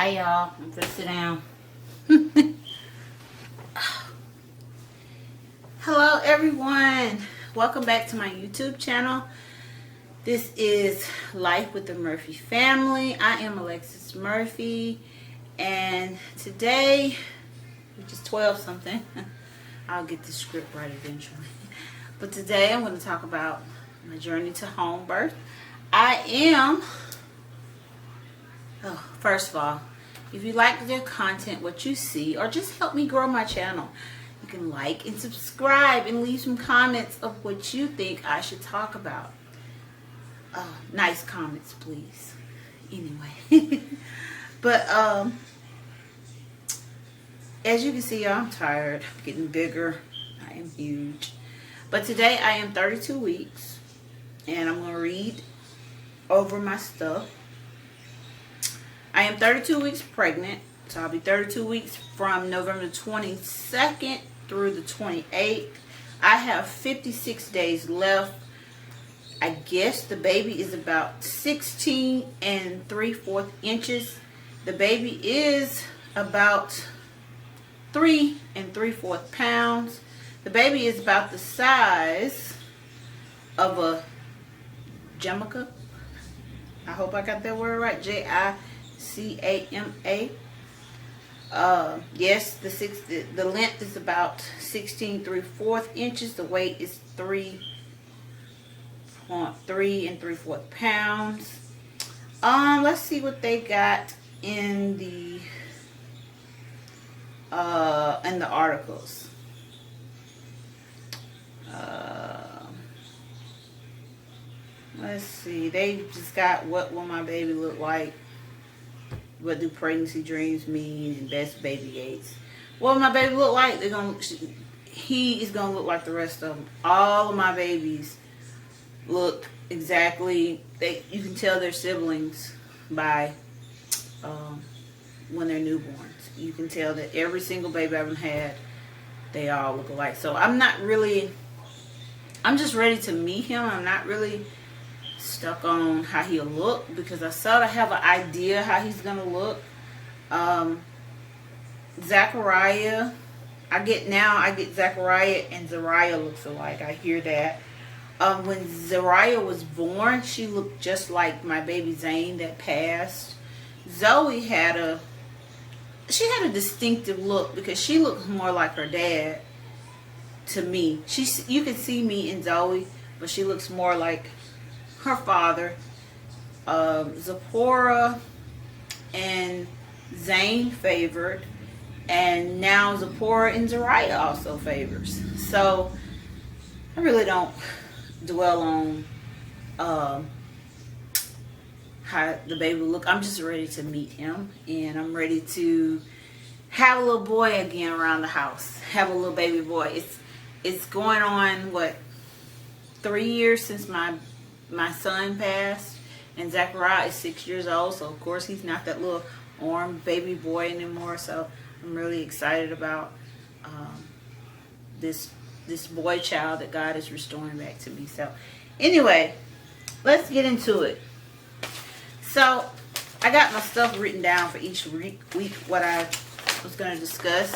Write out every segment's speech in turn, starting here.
Hi y'all, I'm gonna sit down. Hello everyone, welcome back to my YouTube channel. This is Life with the Murphy Family. I am Alexis Murphy, and today, which is 12 something, I'll get the script right eventually. But today I'm going to talk about my journey to home birth. First of all, if you like the content, what you see, or just help me grow my channel, you can like and subscribe and leave some comments of what you think I should talk about. Nice comments, please. Anyway, but as you can see, I'm tired. I'm getting bigger. I am huge. But today I am 32 weeks, and I'm going to read over my stuff. I am 32 weeks pregnant, so I'll be 32 weeks from November 22nd through the 28th. I have 56 days left. I guess the baby is about 16 3/4 inches. The baby is about 3 3/4 pounds. The baby is about the size of a Jamaica. I hope I got that word right. Jicama. Yes, the length is about 16 3/4 inches. The weight is 3 3/4 pounds. Let's see what they got in the articles. Let's see. They just got what will my baby look like? What do pregnancy dreams mean? And best baby gates. What will my baby look like? He is gonna look like the rest of them. All of my babies look exactly. You can tell they're siblings by when they're newborns. You can tell that every single baby I've had, they all look alike. So I'm just ready to meet him. I'm not really stuck on how he'll look, because I sort of have an idea how he's gonna look. Zachariah, I get Zachariah and Zariah looks alike. I hear that. When Zariah was born, she looked just like my baby Zane that passed. Zoe had a distinctive look because she looked more like her dad to me. You can see me in Zoe, but she looks more like her father. Zipporah and Zane favored, and now Zipporah and Zariah also favors. So I really don't dwell on how the baby will look. I'm just ready to meet him, and I'm ready to have a little boy again around the house. Have a little baby boy. It's going on 3 years since my son passed, and Zachariah is 6 years old, so of course he's not that little arm baby boy anymore. So I'm really excited about this boy child that God is restoring back to me. So anyway, let's get into it. So I got my stuff written down for each week what I was going to discuss.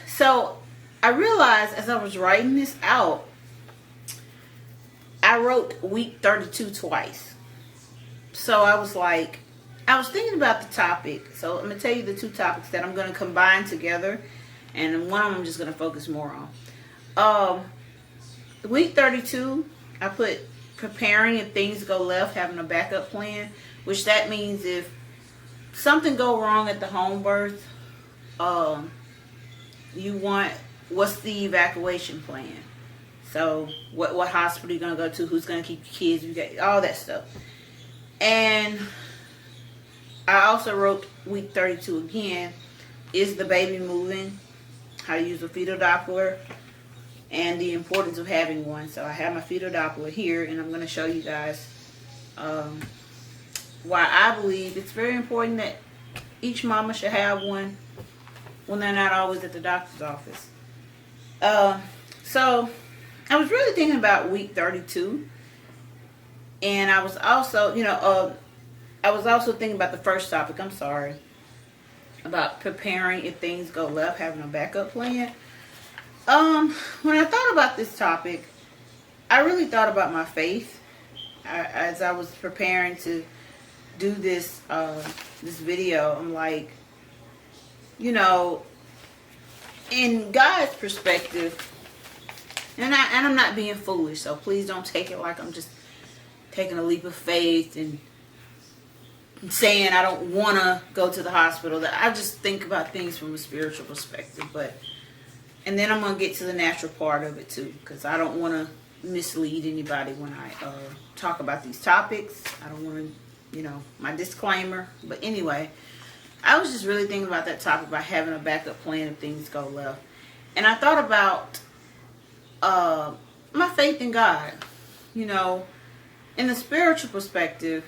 So I realized as I was writing this out, I wrote week 32 twice. So I was thinking about the topic. So I'm going to tell you the two topics that I'm going to combine together, and one of them I'm just going to focus more on. Week 32, I put preparing if things go left, having a backup plan, which that means if something go wrong at the home birth, what's the evacuation plan? So what hospital you going to go to, who's going to keep your kids, you got all that stuff. And I also wrote week 32 again, is the baby moving, how to use a fetal doppler, and the importance of having one. So I have my fetal doppler here, and I'm going to show you guys why I believe it's very important that each mama should have one when they're not always at the doctor's office. So I was really thinking about week 32, and I was also, I was also thinking about the first topic. I'm sorry. About preparing if things go left, having a backup plan. When I thought about this topic, I really thought about my faith as I was preparing to do this video. I'm like, you know, in God's perspective, and I'm not being foolish, so please don't take it like I'm just taking a leap of faith and saying I don't want to go to the hospital. That I just think about things from a spiritual perspective, and then I'm gonna get to the natural part of it too, because I don't want to mislead anybody when I talk about these topics. I don't want to, my disclaimer. But anyway, I was just really thinking about that topic, about having a backup plan if things go left, and I thought about my faith in God. In the spiritual perspective,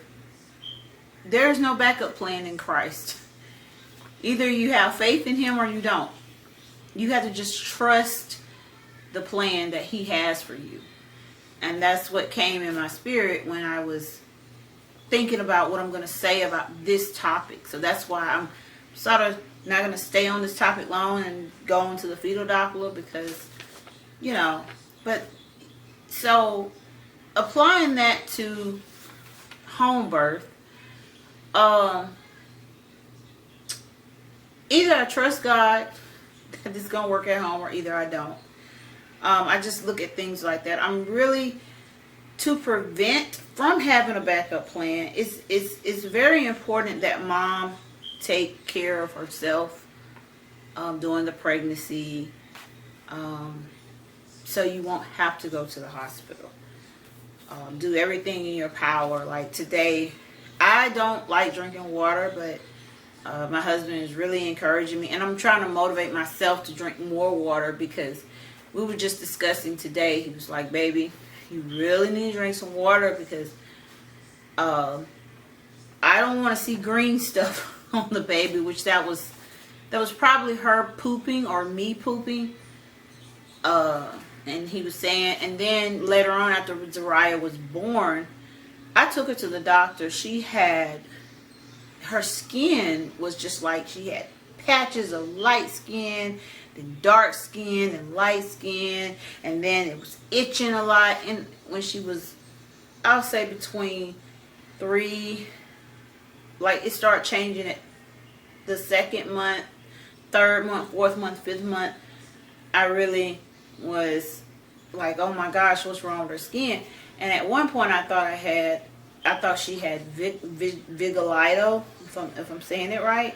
there's no backup plan in Christ. Either you have faith in Him or you don't. You have to just trust the plan that He has for you. And that's what came in my spirit when I was thinking about what I'm going to say about this topic. So that's why I'm sort of not going to stay on this topic long and go into the fetal doppler, because, but so applying that to home birth, either I trust God that it's going to work at home, or either I don't. I just look at things like that. I'm really, to prevent from having a backup plan, it's very important that mom take care of herself during the pregnancy, so you won't have to go to the hospital. Do everything in your power. Like today, I don't like drinking water, but my husband is really encouraging me, and I'm trying to motivate myself to drink more water, because we were just discussing today. He was like, baby, you really need to drink some water, because I don't want to see green stuff on the baby, which that was probably her pooping or me pooping. And he was saying, and then later on, after Zariah was born, I took her to the doctor. Her skin was just like, she had patches of light skin, then dark skin, and light skin, and then it was itching a lot. And when she was, I'll say between 3, like it started changing at the 2nd month, 3rd month, 4th month, 5th month, I really was like, oh my gosh, what's wrong with her skin? And at one point I thought she had vitiligo, if I'm saying it right.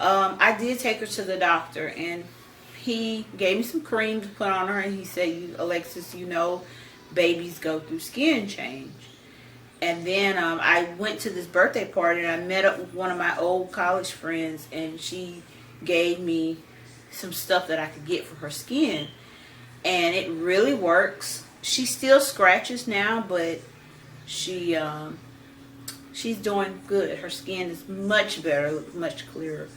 I did take her to the doctor, and he gave me some cream to put on her, and he said, Alexis, babies go through skin change. And then I went to this birthday party, and I met up with one of my old college friends, and she gave me some stuff that I could get for her skin, and it really works. She still scratches now, but she's doing good. Her skin is much better, looks much clearer.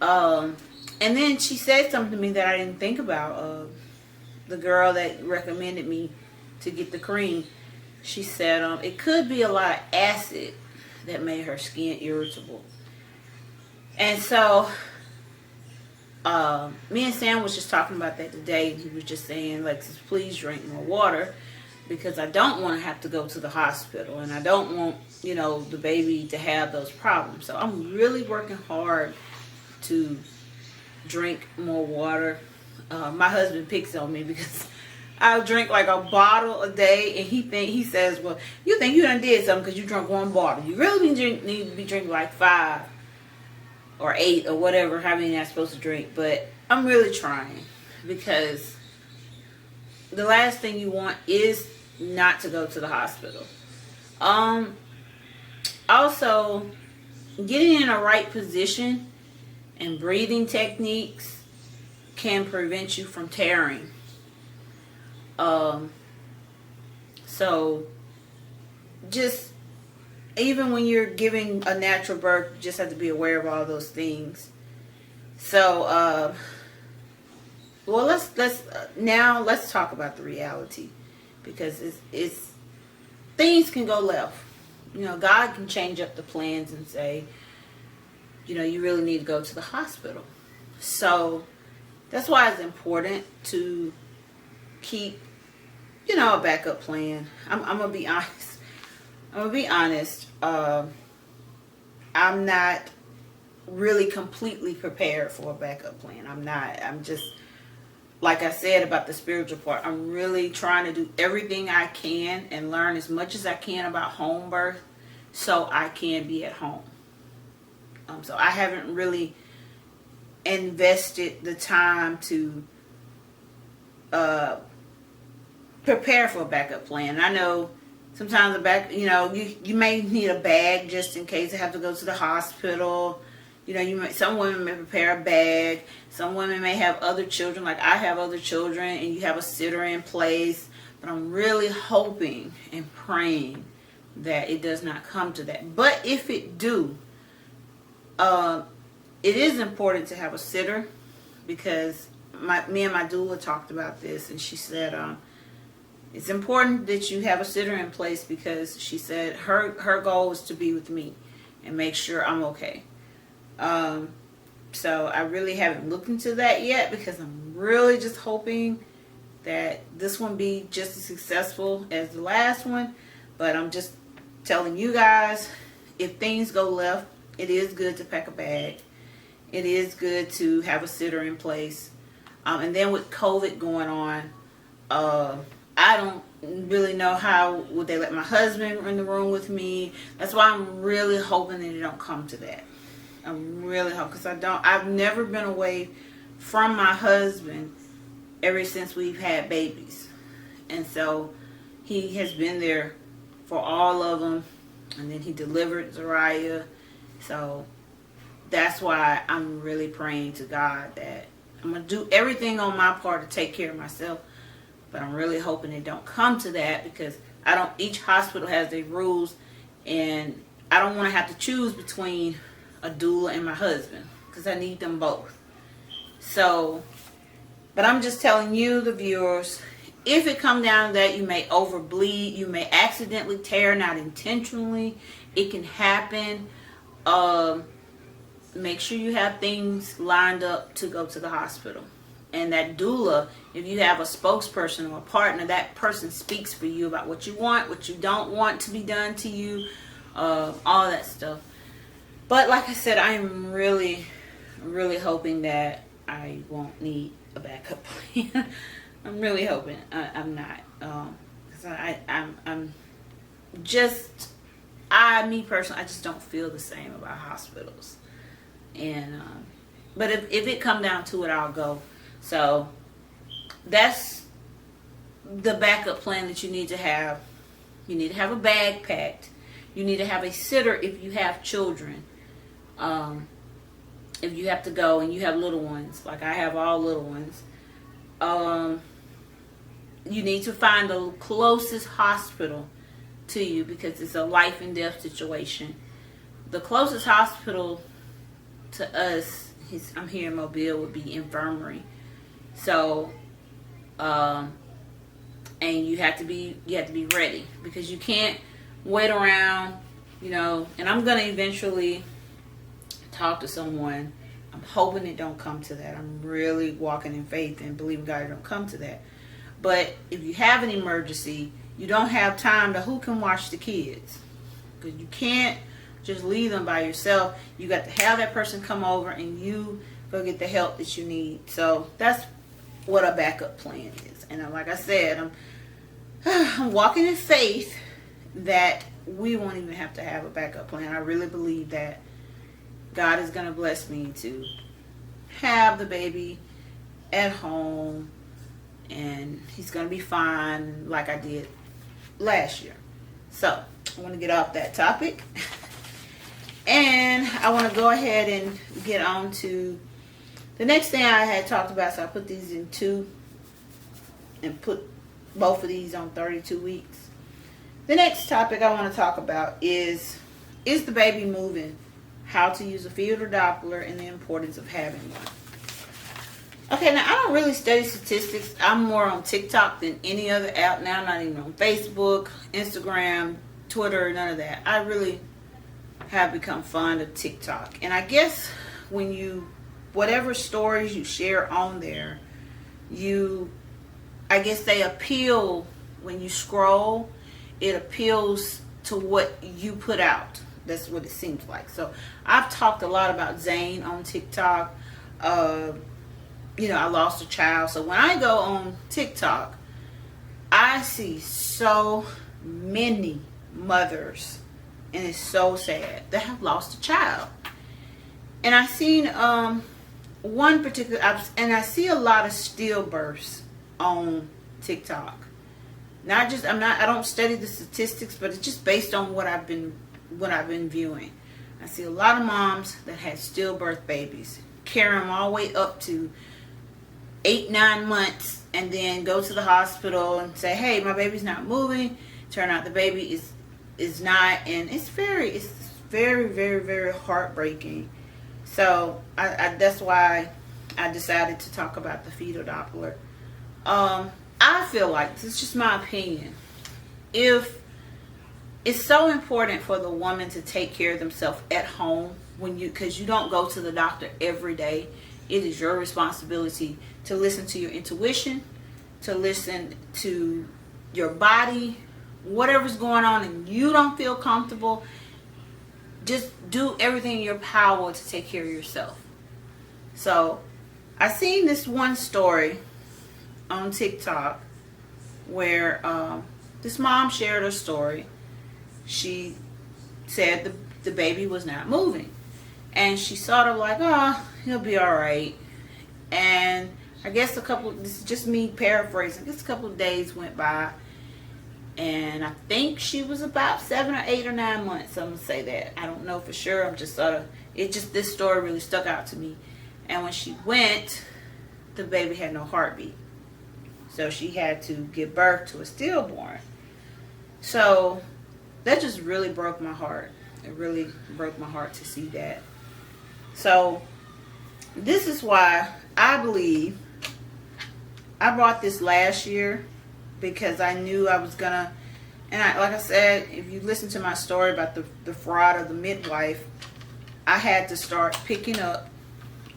And then she said something to me that I didn't think about. The girl that recommended me to get the cream, she said it could be a lot of acid that made her skin irritable. And so me and Sam was just talking about that today, and he was just saying, Alexis, please drink more water, because I don't want to have to go to the hospital, and I don't want, the baby to have those problems. So I'm really working hard to drink more water. My husband picks on me because I'll drink like a bottle a day, and he says, well, you think you done did something because you drank 1 bottle. You really need to be drinking like 5 or 8 or whatever, how many I'm supposed to drink. But I'm really trying, because the last thing you want is not to go to the hospital. Also, getting in a right position and breathing techniques can prevent you from tearing. So just even when you're giving a natural birth, you just have to be aware of all those things. So well, let's talk about the reality, because it's things can go left. God can change up the plans and say, you really need to go to the hospital. So that's why it's important to keep, a backup plan. I'm going to be honest. I'm not really completely prepared for a backup plan. I'm not. I'm just, like I said about the spiritual part, I'm really trying to do everything I can and learn as much as I can about home birth so I can be at home. So I haven't really invested the time to prepare for a backup plan. I know sometimes you may need a bag just in case you have to go to the hospital. Some women may prepare a bag. Some women may have other children, like I have other children, and you have a sitter in place. But I'm really hoping and praying that it does not come to that. But if it do, it is important to have a sitter, because me and my doula talked about this, and she said it's important that you have a sitter in place, because she said her goal is to be with me and make sure I'm okay. So I really haven't looked into that yet, because I'm really just hoping that this one be just as successful as the last one. But I'm just telling you guys, if things go left, it is good to pack a bag. It is good to have a sitter in place. And then with COVID going on, I don't really know how would they let my husband in the room with me. That's why I'm really hoping that it don't come to that. I'm really hoping, because I've never been away from my husband ever since we've had babies. And so he has been there for all of them. And then he delivered Zariah. So that's why I'm really praying to God that I'm going to do everything on my part to take care of myself. But I'm really hoping it don't come to that, because each hospital has their rules, and I don't want to have to choose between a doula and my husband, because I need them both. So, but I'm just telling you, the viewers, if it come down to that, you may overbleed, you may accidentally tear, not intentionally. It can happen. Make sure you have things lined up to go to the hospital. And that doula, if you have a spokesperson or a partner, that person speaks for you about what you want, what you don't want to be done to you, all that stuff. But like I said, I am really, really hoping that I won't need a backup plan. I'm really hoping. I'm not. Because me personally, I just don't feel the same about hospitals. And but if it come down to it, I'll go. So that's the backup plan that you need to have. You need to have a bag packed. You need to have a sitter if you have children. If you have to go and you have little ones, like I have all little ones, you need to find the closest hospital to you, because it's a life and death situation. The closest hospital to us, I'm here in Mobile, would be infirmary. So, and you have to be ready, because you can't wait around, and I'm going to eventually talk to someone. I'm hoping it don't come to that. I'm really walking in faith and believing God it don't come to that. But if you have an emergency, you don't have time to who can watch the kids, because you can't just leave them by yourself. You got to have that person come over and you go get the help that you need. So that's what a backup plan is. And like I said, I'm walking in faith that we won't even have to have a backup plan. I really believe that God is going to bless me to have the baby at home, and he's going to be fine like I did last year. So I want to get off that topic, and I want to go ahead and get on to the next thing I had talked about. So I put these in 2 and put both of these on 32 weeks. The next topic I want to talk about is the baby moving? How to use a fetal doppler and the importance of having one. Okay, now I don't really study statistics. I'm more on TikTok than any other app now. I'm not even on Facebook, Instagram, Twitter, none of that. I really have become fond of TikTok. And I guess when whatever stories you share on there, I guess they appeal when you scroll. It appeals to what you put out. That's what it seems like. So I've talked a lot about Zane on TikTok. I lost a child. So when I go on TikTok, I see so many mothers, and it's so sad, that have lost a child. And I seen one particular, and I see a lot of stillbirths on TikTok. I don't study the statistics, but it's just based on what I've been viewing. I see a lot of moms that had stillbirth babies, carry them all the way up to 8-9 months, and then go to the hospital and say, hey, my baby's not moving. Turn out the baby is not, and it's very, very, very heartbreaking. So that's why I decided to talk about the fetal doppler. I feel like, this is just my opinion, if it's so important for the woman to take care of themselves at home, because you don't go to the doctor every day. It is your responsibility to listen to your intuition, to listen to your body, whatever's going on and you don't feel comfortable. Just do everything in your power to take care of yourself. So I seen this one story on TikTok where this mom shared her story. She said the baby was not moving, and she sort of like, oh, he'll be all right. And I guess this is just me paraphrasing, I guess a couple of days went by, and I think she was about 7 or 8 or 9 months. I'm gonna say that. I don't know for sure. I'm just this story really stuck out to me. And when she went, the baby had no heartbeat, so she had to give birth to a stillborn. So that just really broke my heart. It really broke my heart to see that. So this is why I believe I bought this last year, because I knew I was gonna, and like I said, if you listen to my story about the fraud of the midwife, I had to start picking up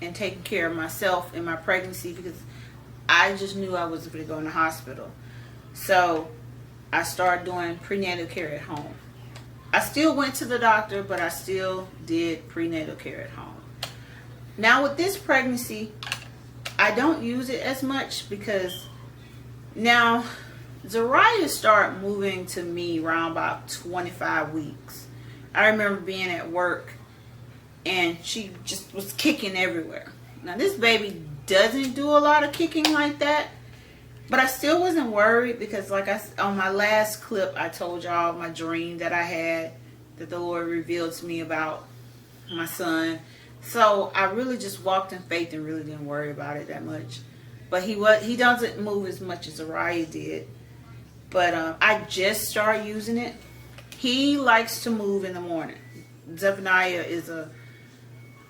and taking care of myself in my pregnancy, because I just knew I was going to go in the hospital. So I started doing prenatal care at home. I still went to the doctor, but I still did prenatal care at home. Now with this pregnancy, I don't use it as much, because now Zariah started moving to me around about 25 weeks. I remember being at work and she just was kicking everywhere. Now this baby doesn't do a lot of kicking like that, but I still wasn't worried, because like on my last clip, I told y'all my dream that I had, that the Lord revealed to me about my son. So I really just walked in faith and really didn't worry about it that much. But he doesn't move as much as Zariah did. But I just started using it. He likes to move in the morning. Zephaniah is a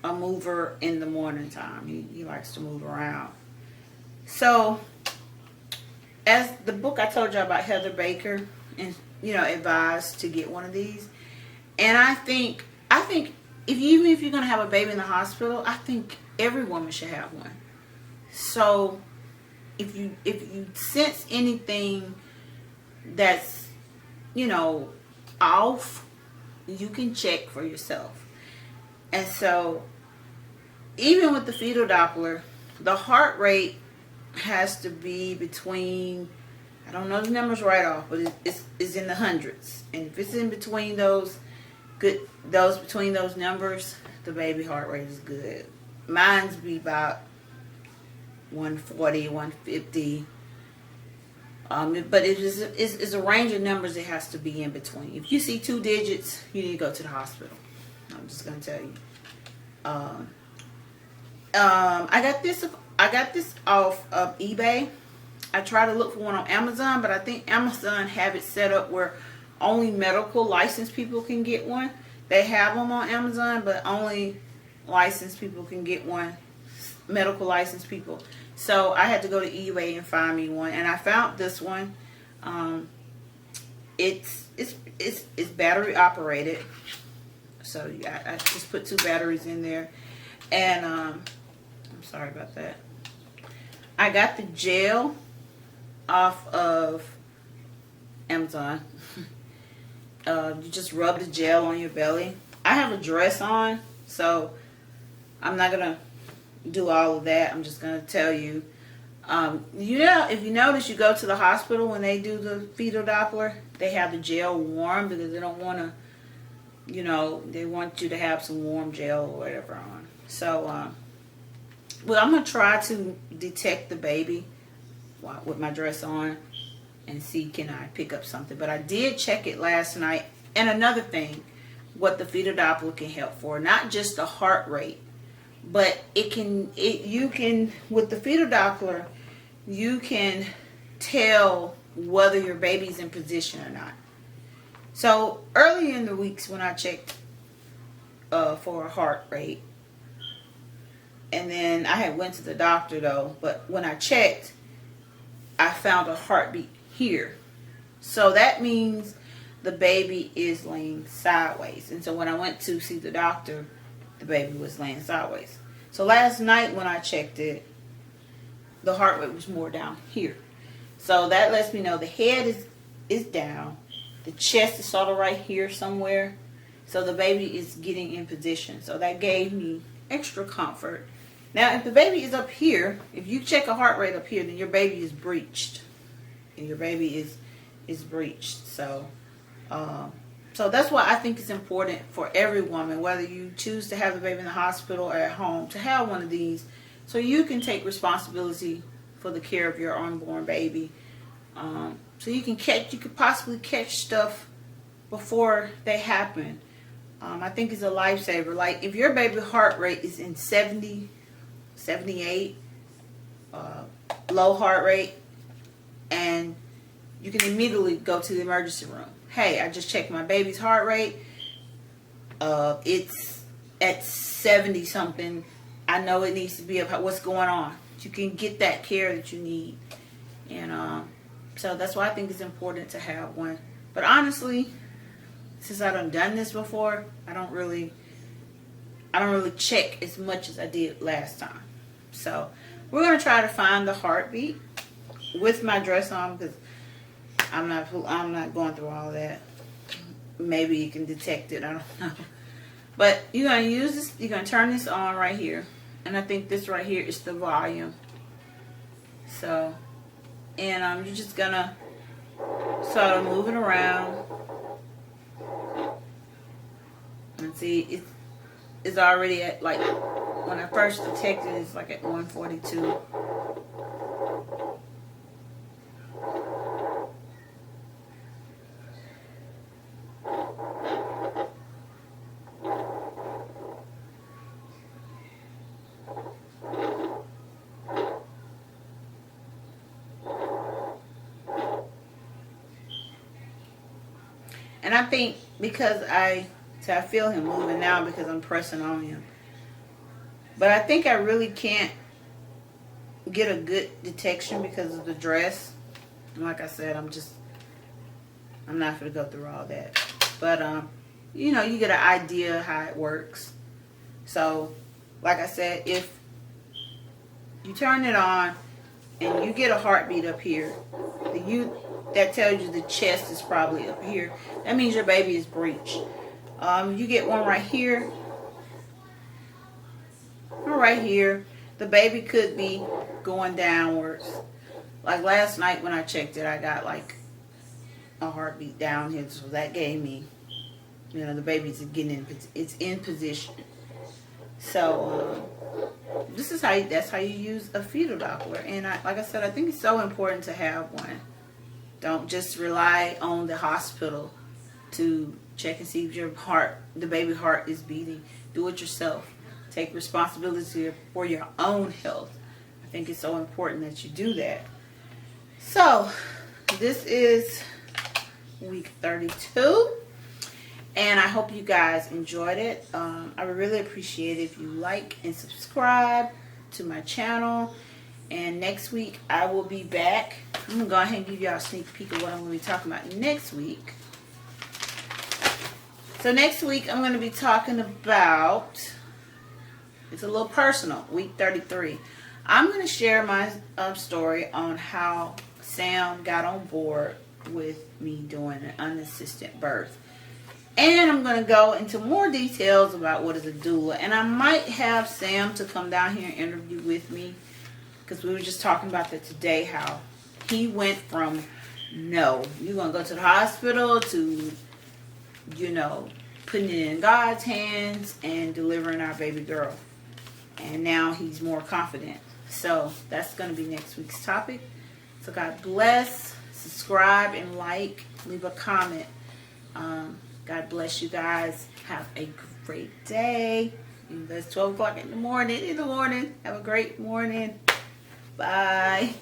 mover in the morning time. He likes to move around. So as the book I told you about, Heather Baker, and advised to get one of these. And I think even if you're going to have a baby in the hospital, I think every woman should have one. So if you sense anything that's off, you can check for yourself. And so even with the fetal doppler, the heart rate has to be between, I don't know the numbers right off, but it's in the hundreds. And if it's in between those numbers, the baby heart rate is good. Mine's be about 140, 150. But it's a range of numbers it has to be in between. If you see 2 digits, you need to go to the hospital. I'm just gonna tell you. I got this off of eBay. I tried to look for one on Amazon, but I think Amazon have it set up where only medical licensed people can get one. They have them on Amazon, but only licensed people can get one. Medical licensed people. So I had to go to eBay and find me one, and I found this one. it's battery operated. So I just put 2 batteries in there, and I'm sorry about that. I got the gel off of Amazon. You just rub the gel on your belly. I have a dress on, so I'm not gonna do all of that. I'm just gonna tell you. If you notice, you go to the hospital when they do the fetal doppler, they have the gel warm because they don't want to, they want you to have some warm gel or whatever on. So, well, I'm going to try to detect the baby with my dress on and see can I pick up something. But I did check it last night. And another thing, what the fetal doppler can help for, not just the heart rate, but you can, with the fetal doppler, you can tell whether your baby's in position or not. So early in the weeks when I checked for a heart rate, and then I had went to the doctor though, but when I checked, I found a heartbeat here. So that means the baby is laying sideways. And so when I went to see the doctor, the baby was laying sideways. So last night when I checked it, the heart rate was more down here. So that lets me know the head is down. The chest is sort of right here somewhere. So the baby is getting in position. So that gave me extra comfort. Now, if the baby is up here, if you check a heart rate up here, then your baby is breached. And your baby is breached. So that's why I think it's important for every woman, whether you choose to have the baby in the hospital or at home, to have one of these so you can take responsibility for the care of your unborn baby. So you could possibly catch stuff before they happen. I think it's a lifesaver. Like if your baby heart rate is in 70, 78, low heart rate, and you can immediately go to the emergency room. Hey, I just checked my baby's heart rate. It's at 70 something. I know it needs to be up. What's going on? You can get that care that you need. And so that's why I think it's important to have one. But honestly, since I done this before, I don't really check as much as I did last time. So we're gonna try to find the heartbeat with my dress on because I'm not going through all of that. Maybe you can detect it. I don't know. But you're gonna use this. You're gonna turn this on right here, and I think this right here is the volume. So, and you're just gonna sort of move it around. And see, it's already at, like, when I first detected it, it's like at 142. And I think because I feel him moving now because I'm pressing on him. But I think I really can't get a good detection because of the dress. And like I said, I'm not going to go through all that. But, you get an idea how it works. So, like I said, if you turn it on and you get a heartbeat up here, that tells you the chest is probably up here. That means your baby is breached. You get one right here. Or right here. The baby could be going downwards. Like last night when I checked it, I got like a heartbeat down here. So that gave me, the baby's getting it's in position. So that's how you use a fetal doppler. And like I said, I think it's so important to have one. Don't just rely on the hospital to check and see if the baby heart is beating. Do it yourself. Take responsibility for your own health. I think it's so important that you do that. So, this is week 32. And I hope you guys enjoyed it. I would really appreciate it if you like and subscribe to my channel. And next week I will be back. I'm going to go ahead and give y'all a sneak peek of what I'm going to be talking about next week. So next week I'm going to be talking about, it's a little personal, week 33. I'm going to share my story on how Sam got on board with me doing an unassisted birth. And I'm going to go into more details about what is a doula. And I might have Sam to come down here and interview with me, because we were just talking about that today, how he went from, no, you're going to go to the hospital, to, you know, putting it in God's hands and delivering our baby girl. And now he's more confident. So that's going to be next week's topic. So God bless. Subscribe and like. Leave a comment. God bless you guys. Have a great day. Even though it's 12 o'clock in the morning. Have a great morning. Bye.